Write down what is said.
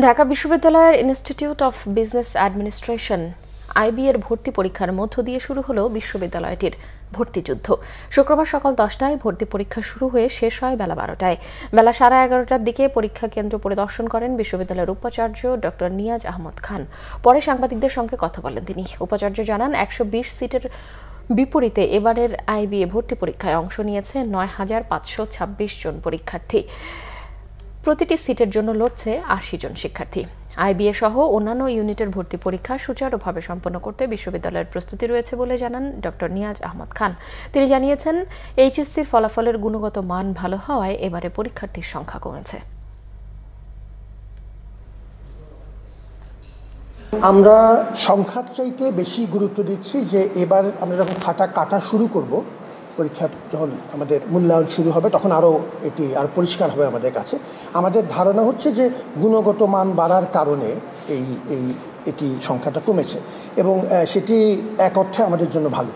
ঢাকা বিশ্ববিদ্যালয়ের institute of business administration IB এর ভর্তি পরীক্ষার মধ্য দিয়ে শুরু হলো বিশ্ববিদ্যালয়টির ভর্তি যুদ্ধ। শুক্রবার সকাল 10টায় ভর্তি পরীক্ষা শুরু হয়ে শেষ হয় বেলা 12টায়। বেলা 11:30টার দিকে পরীক্ষা কেন্দ্র পরিদর্শন করেন বিশ্ববিদ্যালয়ের উপাচার্য ডক্টর নিয়াজ আহমদ খান। পরে সাংবাদিকদের সঙ্গে কথা বলেন তিনি। উপাচার্য জানান, 120 সিটের বিপরীতে এবারের আইবিএ ভর্তি পরীক্ষায় অংশ নিয়েছে 9,526 জন পরীক্ষার্থী। প্রতিটি সিটের জন্য লড়ছে 80 জন শিক্ষার্থী। আইবিএ সহ অন্যান্য ইউনিটের ভর্তি পরীক্ষা সুচারুভাবে সম্পন্ন করতে বিশ্ববিদ্যালয়ের প্রস্তুতি রয়েছে বলে জানান ডক্টর নিয়াজ আহমদ খান। তিনি জানিয়েছেন, এইচএসসির ফলাফলের গুণগত মান ভালো হওয়ায় এবারে পরীক্ষার্থীর সংখ্যা কমেছে। আমরা সংখ্যার চাইতে বেশি গুরুত্ব দিচ্ছি যে এবার আমরা যখন খাতা কাটা শুরু করব, পরীক্ষা যখন আমাদের মূল্যায়ন শুরু হবে তখন এটি আরও পরিষ্কার হবে আমাদের কাছে। আমাদের ধারণা হচ্ছে যে গুণগত মান বাড়ার কারণে এটি সংখ্যাটা কমেছে এবং সেটি এক অর্থে আমাদের জন্য ভালো।